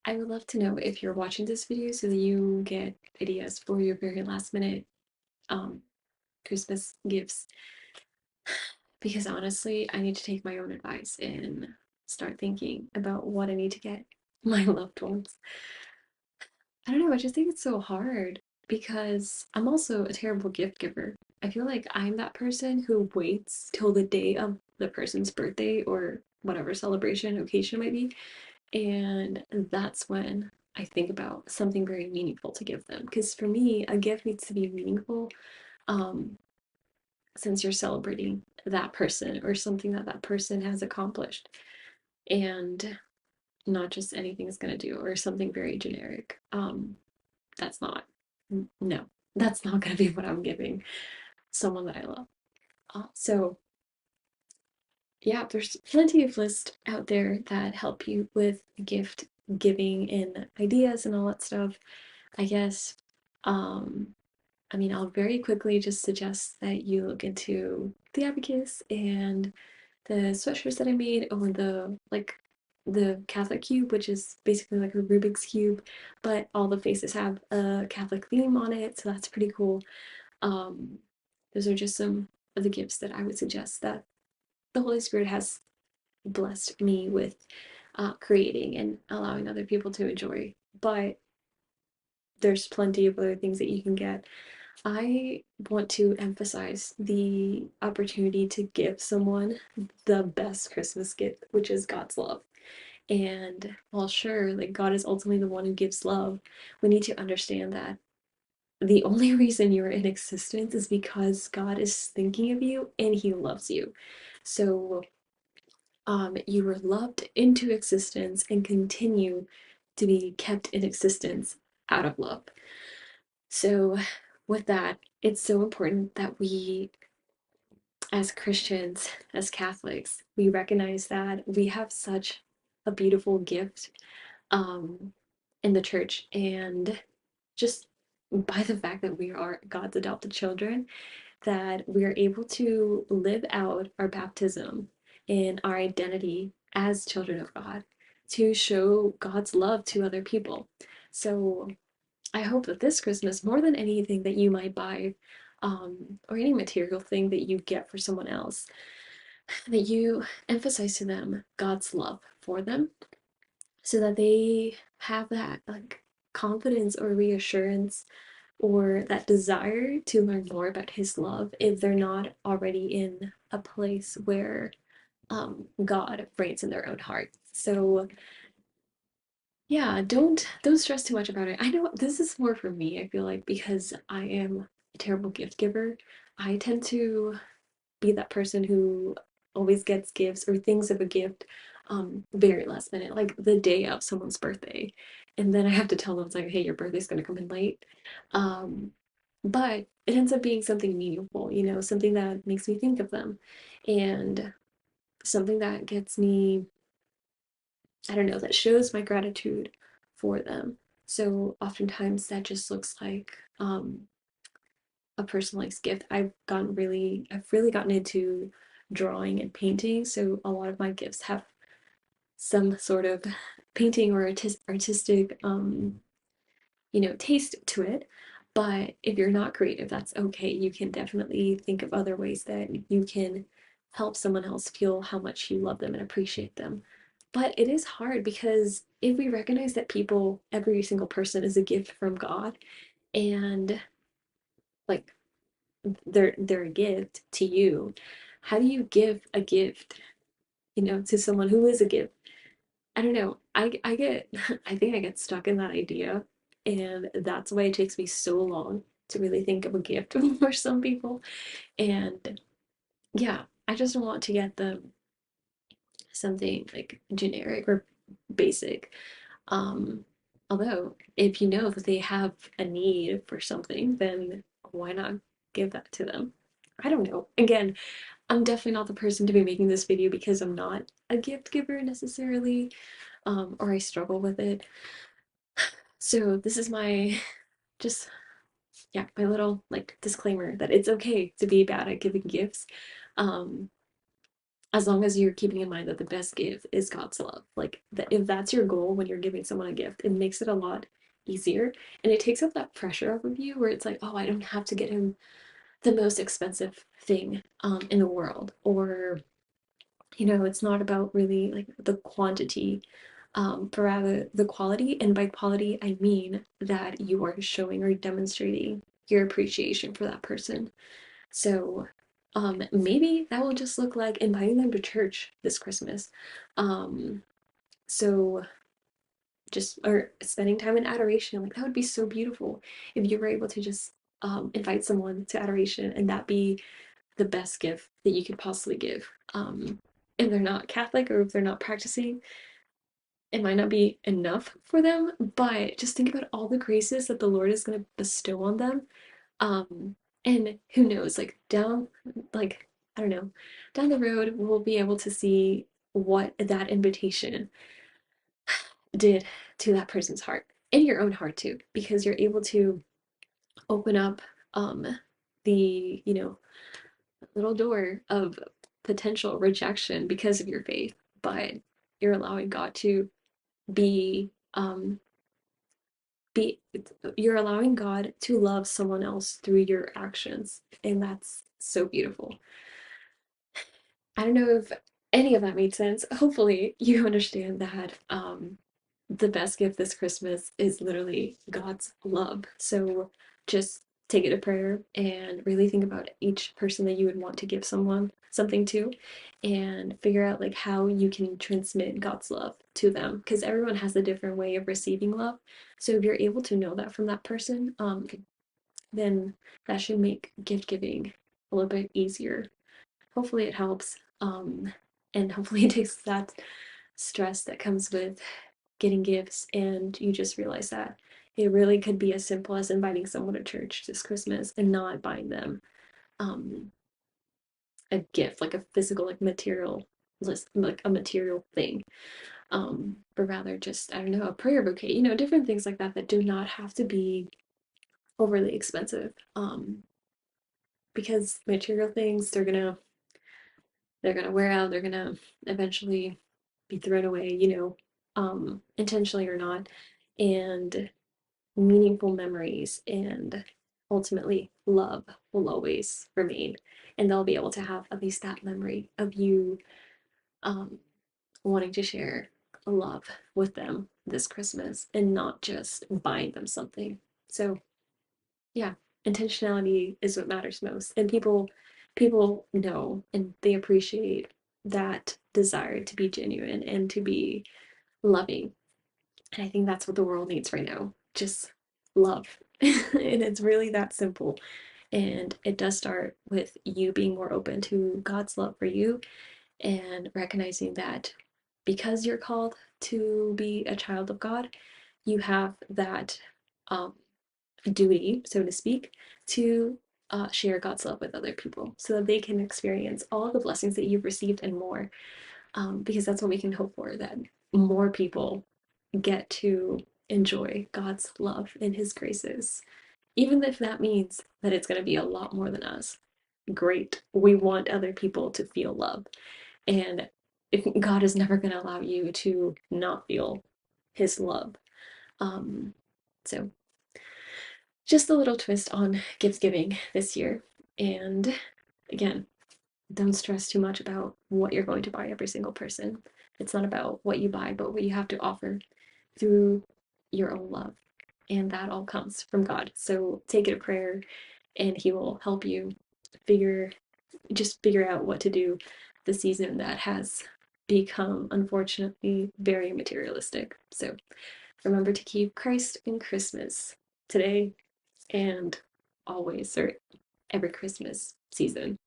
I would love to know if you're watching this video so that you get ideas for your very last minute um, Christmas gifts. Because honestly, I need to take my own advice and start thinking about what I need to get my loved ones. I don't know, I just think it's so hard because I'm also a terrible gift giver. I feel like I'm that person who waits till the day of the person's birthday or whatever celebration occasion it might be. And that's when I think about something very meaningful to give them. Because for me, a gift needs to be meaningful um, since you're celebrating that person or something that that person has accomplished. And not just anything is going to do or something very generic. That's not, no, that's not going to be what I'm giving someone that I love. So, yeah, there's plenty of lists out there that help you with gift giving and ideas and all that stuff. I guess, um, I mean, I'll very quickly just suggest that you look into the abacus and the sweatshirts that I made, or the Catholic cube, which is basically like a Rubik's cube, but all the faces have a Catholic theme on it, so that's pretty cool. Um, those are just some of the gifts that I would suggest that the Holy Spirit has blessed me with creating and allowing other people to enjoy. But there's plenty of other things that you can get. I want to emphasize the opportunity to give someone the best Christmas gift, which is God's love. And while sure, like God is ultimately the one who gives love, we need to understand that the only reason you're in existence is because God is thinking of you and he loves you. So you were loved into existence and continue to be kept in existence out of love. So, with that, it's so important that we, as Christians, as Catholics, we recognize that we have such a beautiful gift um, in the church. And just by the fact that we are God's adopted children, that we are able to live out our baptism and our identity as children of God to show God's love to other people. So I hope that this Christmas, more than anything that you might buy, or any material thing that you get for someone else, that you emphasize to them God's love for them so that they have that like confidence or reassurance or that desire to learn more about his love if they're not already in a place where God reigns in their own heart. So yeah, don't stress too much about it. I know this is more for me, I feel like, because I am a terrible gift giver. I tend to be that person who always gets gifts or thinks of a gift very last minute, like the day of someone's birthday. And then I have to tell them it's like, hey, your birthday's gonna come in late. Um, but it ends up being something meaningful, something that makes me think of them and something that gets me, I don't know, that shows my gratitude for them. So oftentimes that just looks like a personalized gift. I've really gotten into drawing and painting, so a lot of my gifts have some sort of painting or artistic, taste to it. But if you're not creative, that's okay. You can definitely think of other ways that you can help someone else feel how much you love them and appreciate them. But it is hard because if we recognize that every single person is a gift from God, and like they're a gift to you, how do you give a gift, to someone who is a gift? I don't know. I get I think I get stuck in that idea, and that's why it takes me so long to really think of a gift for some people. And yeah, I just want to get them something like generic or basic. Um, Although if you know that they have a need for something, then why not give that to them? I don't know. Again, I'm definitely not the person to be making this video because I'm not a gift giver necessarily, or I struggle with it. So this is my just yeah, my little like disclaimer that it's okay to be bad at giving gifts. Um, as long as you're keeping in mind that the best gift is God's love. Like if that's your goal when you're giving someone a gift, it makes it a lot easier, and it takes up that pressure off of you where it's like, oh, I don't have to get him the most expensive thing in the world, or it's not about really like the quantity, but rather the quality. And by quality, I mean that you are showing or demonstrating your appreciation for that person. So maybe that will just look like inviting them to church this Christmas. Um, so just or spending time in adoration, like that would be so beautiful if you were able to just invite someone to adoration and that be the best gift that you could possibly give. If they're not Catholic or if they're not practicing, it might not be enough for them, but just think about all the graces that the Lord is going to bestow on them. Um, and who knows, like, I don't know, down the road, we'll be able to see what that invitation did to that person's heart and your own heart too, because you're able to open up um, the, little door of potential rejection because of your faith, but you're allowing God to be be you're allowing God to love someone else through your actions, and that's so beautiful. I don't know if any of that made sense. Hopefully, you understand that the best gift this Christmas is literally God's love. So just take it to prayer and really think about each person that you would want to give someone something to, and figure out like how you can transmit God's love to them, because everyone has a different way of receiving love. So if you're able to know that from that person, then that should make gift giving a little bit easier. Hopefully it helps. And hopefully it takes that stress that comes with getting gifts, and you just realize that it really could be as simple as inviting someone to church this Christmas and not buying them um, a gift, like a physical, like material list, like a material thing, but rather just, I don't know, a prayer bouquet, different things like that that do not have to be overly expensive. Because material things, they're gonna wear out, they're gonna eventually be thrown away, intentionally or not. And meaningful memories and ultimately love will always remain. And they'll be able to have at least that memory of you um, wanting to share love with them this Christmas and not just buying them something. So yeah, intentionality is what matters most. And people know and they appreciate that desire to be genuine and to be loving. And I think that's what the world needs right now. Just love. And it's really that simple. And it does start with you being more open to God's love for you and recognizing that because you're called to be a child of God, you have that um, duty, so to speak, to share God's love with other people so that they can experience all the blessings that you've received and more. Because that's what we can hope for, that more people get to enjoy God's love and His graces. Even if that means that it's going to be a lot more than us. Great. We want other people to feel love. And God is never going to allow you to not feel His love. Um, so, just a little twist on gift giving this year. And again, don't stress too much about what you're going to buy every single person. It's not about what you buy, but what you have to offer through your own love. And that all comes from God. So take it a prayer and He will help you figure figure out what to do the season that has become unfortunately very materialistic. So remember to keep Christ in Christmas today and always, or every Christmas season.